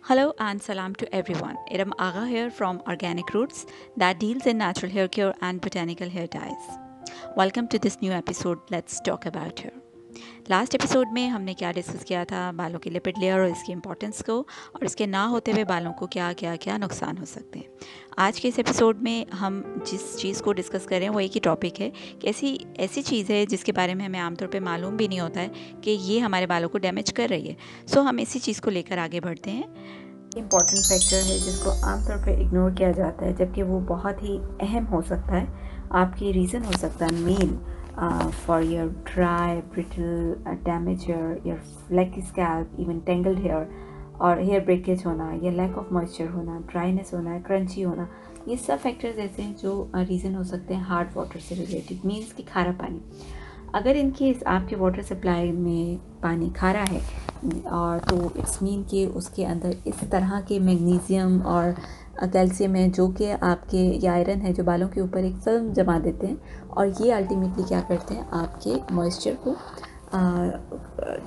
Hello and salam to everyone. Iram Agha here from Organic Roots that deals in natural hair care and botanical hair dyes. Welcome to this new episode. Let's talk about hair. Last episode में हमने क्या discuss किया था, बालों की lipid layer और इसकी importance को, और इसके ना होते हुए बालों को क्या क्या क्या नुकसान हो सकते हैं। आज के इस एपिसोड में हम जिस चीज़ को डिस्कस कर रहे हैं वो एक ही टॉपिक है कि ऐसी चीज़ है जिसके बारे में हमें आमतौर पे मालूम भी नहीं होता है कि ये हमारे बालों को डैमेज कर रही है। सो हम इसी चीज़ को लेकर आगे बढ़ते हैं। इम्पॉर्टेंट फैक्टर है जिसको आमतौर पे इग्नोर किया जाता है, जबकि वो बहुत ही अहम हो सकता है। आपकी रीज़न हो सकता है main for your dry, brittle, damaged hair, your flaky scalp, even tangled hair, और हेयर ब्रेकेज होना या लैक ऑफ मॉइस्चर होना, ड्राइनेस होना, क्रंची होना, ये सब फैक्टर्स ऐसे हैं जो रीज़न हो सकते हैं हार्ड वाटर से रिलेटेड, मीन्स कि खारा पानी। अगर इन केस आपके वाटर सप्लाई में पानी खारा है और तो इट्स मीन कि उसके अंदर इस तरह के मैग्नीशियम और कैल्शियम है जो कि आपके या आयरन है जो बालों के ऊपर एक फिल्म जमा देते हैं, और ये अल्टीमेटली क्या करते हैं, आपके मॉइस्चर को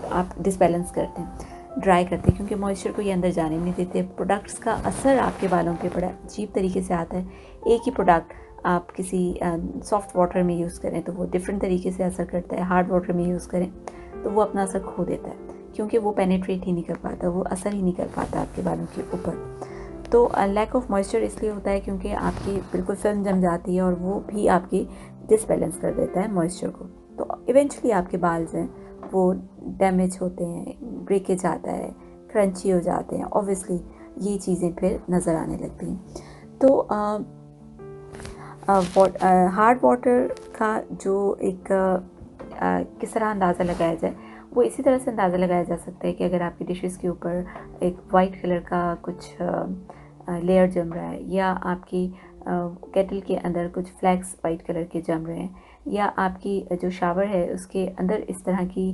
आप डिसबैलेंस करते हैं, ड्राई करते हैं, क्योंकि मॉइस्चर को ये अंदर जाने नहीं देते। प्रोडक्ट्स का असर आपके बालों पे बड़ा अजीब तरीके से आता है। एक ही प्रोडक्ट आप किसी सॉफ्ट वाटर में यूज़ करें तो वो डिफरेंट तरीके से असर करता है, हार्ड वाटर में यूज़ करें तो वो अपना असर खो देता है, क्योंकि वो पेनिट्रेट ही नहीं कर पाता, वो असर ही नहीं कर पाता आपके बालों के ऊपर। तो लैक ऑफ मॉइस्चर इसलिए होता है क्योंकि आपकी बिल्कुल फिल्म जम जाती है और वो भी आपकी डिसबैलेंस कर देता है मॉइस्चर को। तो इवेंचुअली आपके बाल जो हैं वो डैमेज होते हैं, ब्रेकेज आता है, क्रंची हो जाते हैं। ऑब्वियसली ये चीज़ें फिर नज़र आने लगती हैं। तो हार्ड वाटर का जो एक किस तरह अंदाज़ा लगाया जाए, वो इसी तरह से अंदाज़ा लगाया जा सकता है कि अगर आपकी डिशेस के ऊपर एक वाइट कलर का कुछ लेयर जम रहा है, या आपकी केटल के अंदर कुछ फ्लैक्स वाइट कलर के जम रहे हैं, या आपकी जो शावर है उसके अंदर इस तरह की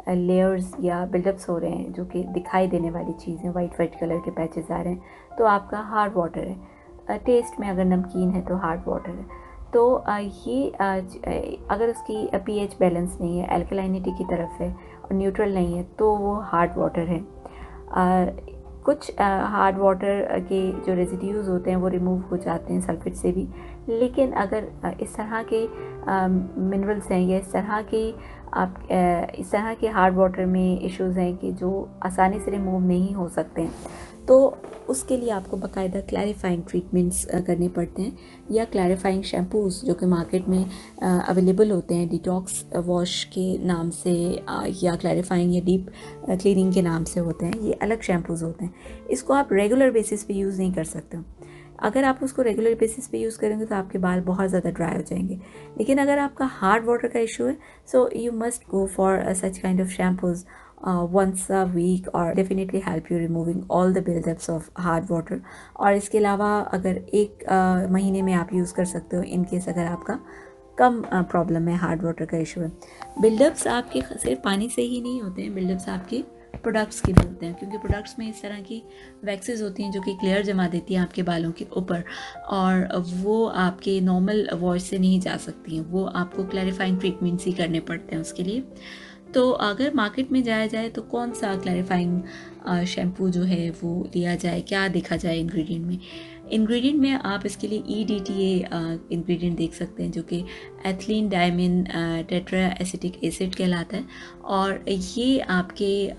लेयर्स या बिल्डअप्स हो रहे हैं जो कि दिखाई देने वाली चीज़ें, वाइट कलर के पैचेस आ रहे हैं, तो आपका हार्ड वाटर है। टेस्ट में अगर नमकीन है तो हार्ड वाटर है। तो ये अगर उसकी पीएच बैलेंस नहीं है, एल्कलाइनिटी की तरफ है और न्यूट्रल नहीं है, तो वो हार्ड वाटर है। कुछ हार्ड वाटर के जो रेजिड्यूज़ होते हैं वो रिमूव हो जाते हैं सल्फेट से भी, लेकिन अगर इस तरह के मिनरल्स हैं या इस तरह के हार्ड वाटर में इश्यूज़ हैं कि जो आसानी से रिमूव नहीं हो सकते हैं, तो उसके लिए आपको बाकायदा क्लैरिफाइंग ट्रीटमेंट्स करने पड़ते हैं, या क्लैरिफाइंग शैम्पूज़ जो कि मार्केट में अवेलेबल होते हैं डिटॉक्स वॉश के नाम से, या क्लैरिफाइंग या डीप क्लीनिंग के नाम से होते हैं। ये अलग शैम्पूज़ होते हैं, इसको आप रेगुलर बेसिस पे यूज़ नहीं कर सकते। अगर आप उसको रेगुलर बेसिस पे यूज़ करेंगे तो आपके बाल बहुत ज़्यादा ड्राई हो जाएंगे। लेकिन अगर आपका हार्ड वाटर का इशू है, so you must go for such kind of shampoos once a week, or definitely help you removing all the buildups of hard water। और इसके अलावा अगर एक महीने में आप यूज़ कर सकते हो इन केस अगर आपका कम प्रॉब्लम है, हार्ड वाटर का इशू है। बिल्डअप्स आपके सिर्फ पानी से ही नहीं होते हैं, बिल्डअप्स आपके प्रोडक्ट्स के भी होते हैं, क्योंकि प्रोडक्ट्स में इस तरह की वैक्सेस होती हैं जो कि क्लियर जमा देती हैं आपके बालों के ऊपर, और वो आपके नॉर्मल वॉश से नहीं जा सकती हैं, वो आपको क्लैरिफाइंग ट्रीटमेंट्स ही करने पड़ते हैं उसके लिए। तो अगर मार्केट में जाया जाए तो कौन सा क्लैरिफाइंग शैम्पू जो है वो लिया जाए, क्या देखा जाए इंग्रेडिएंट में आप इसके लिए EDTA इंग्रेडिएंट देख सकते हैं, जो कि ethylene diamine tetra acetic acid कहलाता है, और ये आपके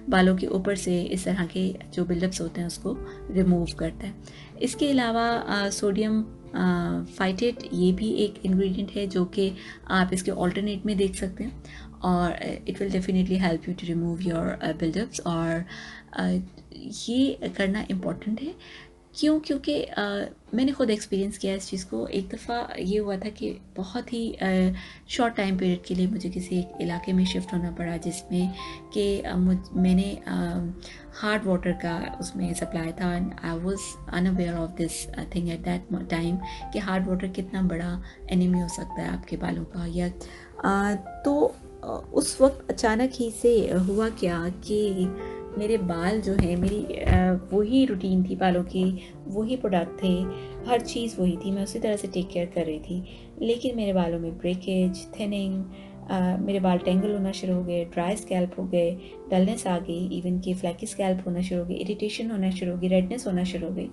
बालों के ऊपर से इस तरह के जो बिल्डअप्स होते हैं उसको रिमूव करता है। इसके अलावा सोडियम फाइटेट, ये भी एक इंग्रेडिएंट है जो कि आप इसके ऑल्टरनेट में देख सकते हैं, और it will definitely help you to remove your buildups. और ये करना इम्पॉर्टेंट है, क्योंकि मैंने खुद एक्सपीरियंस किया इस चीज़ को। एक दफ़ा ये हुआ था कि बहुत ही शॉर्ट टाइम पीरियड के लिए मुझे किसी एक इलाके में शिफ्ट होना पड़ा, जिसमें कि मैंने हार्ड वाटर का उसमें सप्लाई था, and I was unaware of this thing at that time कि हार्ड वाटर कितना बड़ा एनिमी हो सकता है आपके बालों का। या तो उस वक्त अचानक ही से हुआ क्या कि मेरे बाल जो है, मेरी वही रूटीन थी बालों की, वही प्रोडक्ट थे, हर चीज़ वही थी, मैं उसी तरह से टेक केयर कर रही थी, लेकिन मेरे बालों में ब्रेकेज, थिनिंग, मेरे बाल टेंगल होना शुरू हो गए, ड्राई स्कैल्प हो गए, डलनेस आ गई, इवन कि फ्लैकी स्कैल्प होना शुरू हो गई, इरिटेशन होना शुरू हो गई, रेडनेस होना शुरू हो गई।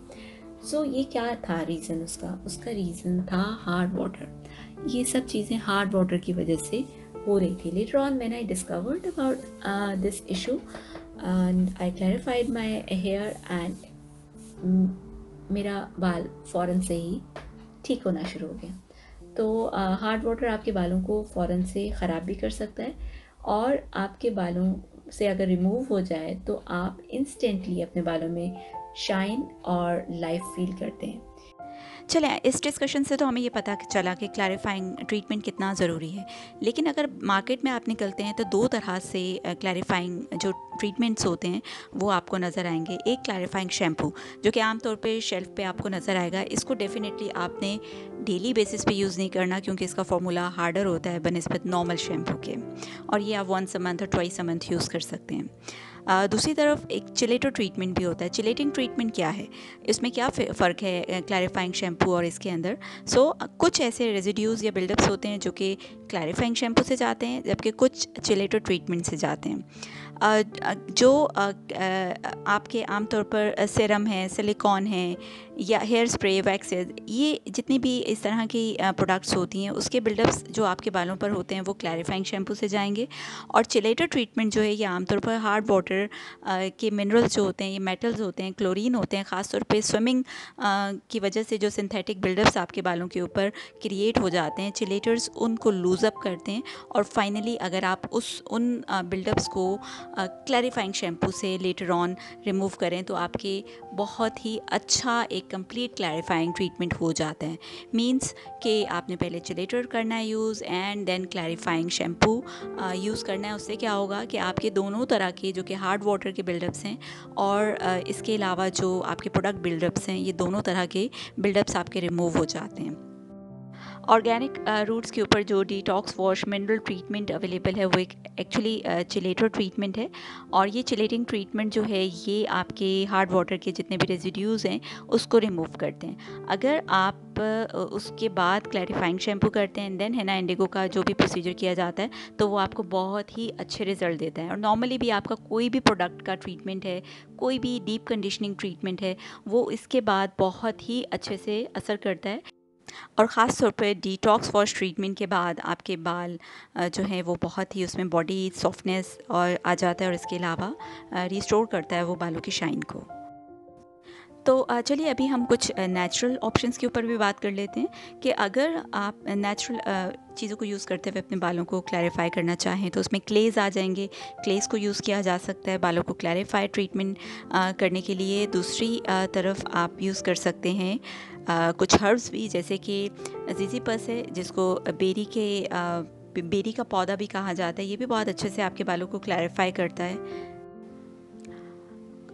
सो ये क्या था रीज़न उसका रीज़न था हार्ड वाटर। ये सब चीज़ें हार्ड वाटर की वजह से हो रही थी। Later on when I discovered about this issue and I clarified my hair and मेरा बाल फ़ौरन से ही ठीक होना शुरू हो गया। तो हार्ड वाटर आपके बालों को फ़ौरन से ख़राब भी कर सकता है, और आपके बालों से अगर रिमूव हो जाए तो आप इंस्टेंटली अपने बालों में शाइन और लाइफ फील करते हैं। चलें, इस डिस्कशन से तो हमें ये पता चला कि क्लैरिफाइंग ट्रीटमेंट कितना ज़रूरी है। लेकिन अगर मार्केट में आप निकलते हैं तो दो तरह से क्लैरिफाइंग जो ट्रीटमेंट्स होते हैं वो आपको नज़र आएंगे। एक क्लैरिफाइंग शैम्पू जो कि आमतौर पे शेल्फ़ पे आपको नज़र आएगा। इसको डेफिनेटली आपने डेली बेसिस पे यूज़ नहीं करना, क्योंकि इसका फार्मूला हार्डर होता है बनिस्बत नॉर्मल शैम्पू के, और ये आप वंस अ मंथ और ट्वाइस अ मंथ यूज़ कर सकते हैं। दूसरी तरफ एक चिलेटर ट्रीटमेंट भी होता है। चिलेटिंग ट्रीटमेंट क्या है, इसमें क्या फ़र्क है क्लैरिफाइंग शैम्पू और इसके अंदर? कुछ ऐसे रेजिड्यूज़ या बिल्डअप्स होते हैं जो कि क्लैरिफाइंग शैम्पू से जाते हैं, जबकि कुछ चिलेटर ट्रीटमेंट से जाते हैं। आपके आमतौर पर सीरम है, सिलिकॉन है, या हेयर स्प्रे, वैक्सेस, ये जितनी भी इस तरह की प्रोडक्ट्स होती हैं उसके बिल्डअप्स जो आपके बालों पर होते हैं वो क्लैरिफाइंग शैम्पू से जाएंगे। और चिलेटर ट्रीटमेंट जो है ये आमतौर पर हार्ड वाटर के मिनरल्स जो होते हैं, ये मेटल्स होते हैं, क्लोरीन होते हैं, ख़ासतौर पे स्विमिंग की वजह से जो सिंथेटिक बिल्डअप्स आपके बालों के ऊपर क्रिएट हो जाते हैं, चिलेटर्स उनको लूज़ अप करते हैं। और फाइनली अगर आप उन बिल्डअप्स को क्लैरिफाइंग शैम्पू से लेटर ऑन रिमूव करें तो आपके बहुत ही अच्छा एक कंप्लीट क्लैरिफाइंग ट्रीटमेंट हो जाता है। मींस कि आपने पहले चिलेटर करना है use and then clarifying shampoo use करना है। उससे क्या होगा कि आपके दोनों तरह के जो कि हार्ड वाटर के बिल्डअप्स हैं और इसके अलावा जो आपके प्रोडक्ट बिल्डअप्स हैं, ये दोनों तरह के बिल्डअप्स आपके रिमूव हो जाते हैं। ऑर्गेनिक रूट्स के ऊपर जो detox wash mineral treatment available है वो एक एक्चुअली चिलेटर ट्रीटमेंट है। और ये चिलेटिंग ट्रीटमेंट जो है ये आपके हार्ड वाटर के जितने भी रेजिड्यूज़ हैं उसको रिमूव करते हैं। अगर आप उसके बाद क्लैरिफाइंग शैम्पू करते हैं देन हेना इंडिगो का जो भी प्रोसीजर किया जाता है तो वो आपको बहुत ही अच्छे रिजल्ट देता है। और नॉर्मली भी आपका कोई भी प्रोडक्ट का ट्रीटमेंट है, कोई भी डीप कंडीशनिंग ट्रीटमेंट है, वो इसके बाद बहुत ही अच्छे से असर करता है। और ख़ास तौर पे डिटॉक्स वॉश ट्रीटमेंट के बाद आपके बाल जो हैं वो बहुत ही उसमें बॉडी सॉफ्टनेस और आ जाता है, और इसके अलावा रिस्टोर करता है वो बालों की शाइन को। तो चलिए अभी हम कुछ नेचुरल ऑप्शंस के ऊपर भी बात कर लेते हैं कि अगर आप नेचुरल चीज़ों को यूज़ करते हुए अपने बालों को क्लैरिफाई करना चाहें तो उसमें क्लेज़ आ जाएंगे। क्लेज़ को यूज़ किया जा सकता है बालों को क्लैरिफाई ट्रीटमेंट करने के लिए। दूसरी तरफ आप यूज़ कर सकते हैं कुछ हर्ब्स भी, जैसे कि ज़िज़िपस है जिसको बेरी का पौधा भी कहा जाता है। ये भी बहुत अच्छे से आपके बालों को क्लैरिफाई करता है।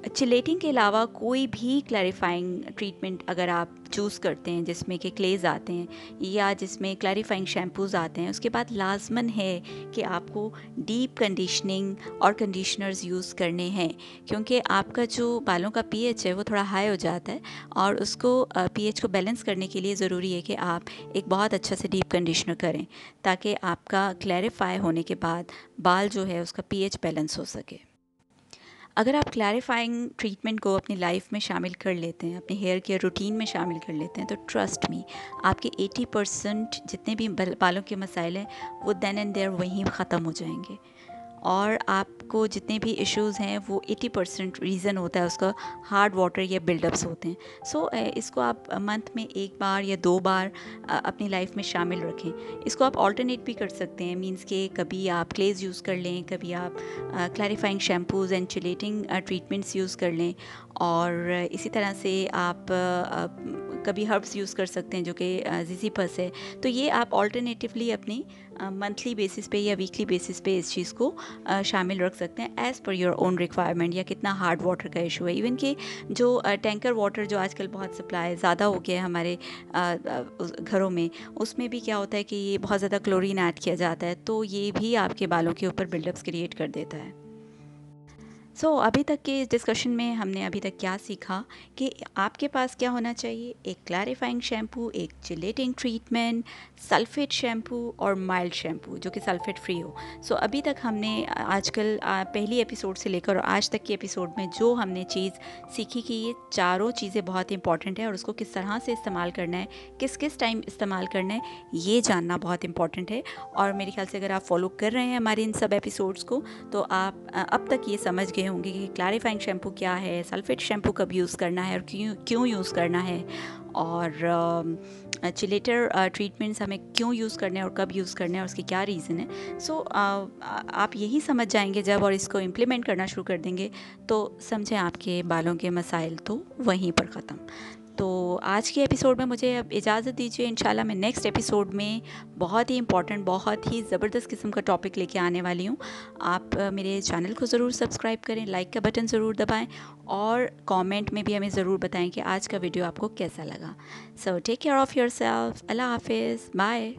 चिलेटिंग के अलावा कोई भी क्लैरिफाइंग ट्रीटमेंट अगर आप चूज़ करते हैं जिसमें कि क्लेज़ आते हैं या जिसमें क्लैरिफाइंग शैम्पूज़ आते हैं, उसके बाद लाजमन है कि आपको डीप कंडीशनिंग और कंडीशनर्स यूज़ करने हैं, क्योंकि आपका जो बालों का पीएच है वो थोड़ा हाई हो जाता है और उसको पीएच को बैलेंस करने के लिए ज़रूरी है कि आप एक बहुत अच्छा से डीप कंडीशनर करें ताकि आपका क्लैरिफाई होने के बाद बाल जो है उसका पीएच बैलेंस हो सके। अगर आप क्लैरिफाइंग ट्रीटमेंट को अपनी लाइफ में शामिल कर लेते हैं, अपने हेयर केयर रूटीन में शामिल कर लेते हैं, तो ट्रस्ट मी आपके 80% जितने भी बालों के मसाइल हैं वो देन एंड देयर वहीं ख़त्म हो जाएंगे। और आपको जितने भी इश्यूज़ हैं वो 80% रीज़न होता है उसका हार्ड वाटर या बिल्डअप्स होते हैं। इसको आप मंथ में एक बार या दो बार अपनी लाइफ में शामिल रखें। इसको आप ऑल्टरनेट भी कर सकते हैं, मींस कि कभी आप क्लेज़ यूज़ कर लें, कभी आप clarifying shampoos and chelating treatments use कर लें, और इसी तरह से आप कभी हर्ब्स यूज़ कर सकते हैं जो कि ज़िज़िपस है। तो ये आप ऑल्टरनेटिवली अपनी मंथली बेसिस पे या वीकली बेसिस पे इस चीज़ को शामिल रख सकते हैं as per your own requirement, या कितना हार्ड वाटर का इशू है। इवन कि जो टैंकर वाटर जो आजकल बहुत सप्लाई ज़्यादा हो गया है हमारे घरों में, उसमें भी क्या होता है कि ये बहुत ज़्यादा क्लोरीन ऐड किया जाता है, तो ये भी आपके बालों के ऊपर बिल्डअप्स क्रिएट कर देता है। अभी तक के इस डिस्कशन में हमने अभी तक क्या सीखा कि आपके पास क्या होना चाहिए, एक क्लैरिफाइंग शैम्पू, एक जिलेटिंग ट्रीटमेंट, सल्फेट शैम्पू और माइल्ड शैम्पू जो कि सल्फेट फ्री हो। अभी तक हमने आजकल पहली एपिसोड से लेकर आज तक के एपिसोड में जो हमने चीज़ सीखी कि ये चारों चीज़ें बहुत इंपॉर्टेंट है और उसको किस तरह से इस्तेमाल करना है, किस किस टाइम इस्तेमाल करना है, ये जानना बहुत इंपॉर्टेंट है। और मेरे ख्याल से अगर आप फॉलो कर रहे हैं हमारे इन सब एपिसोड्स को तो आप अब तक ये समझ गए होंगे कि क्लैरिफाइंग शैम्पू क्या है, सल्फेट शैम्पू कब यूज़ करना है और क्यों यूज़ करना है, और चिलेटर ट्रीटमेंट्स हमें क्यों यूज़ करने हैं और कब यूज़ करने हैं और उसकी क्या रीज़न है। आप यही समझ जाएंगे जब और इसको इम्प्लीमेंट करना शुरू कर देंगे तो समझें आपके बालों के मसाइल तो वहीं पर ख़त्म। तो आज के एपिसोड में मुझे अब इजाज़त दीजिए। इंशाल्लाह मैं नेक्स्ट एपिसोड में बहुत ही इंपॉर्टेंट, बहुत ही ज़बरदस्त किस्म का टॉपिक लेके आने वाली हूँ। आप मेरे चैनल को ज़रूर सब्सक्राइब करें, लाइक का बटन ज़रूर दबाएं और कमेंट में भी हमें ज़रूर बताएं कि आज का वीडियो आपको कैसा लगा। Take care of yourself. अल्लाह हाफिज़, बाय।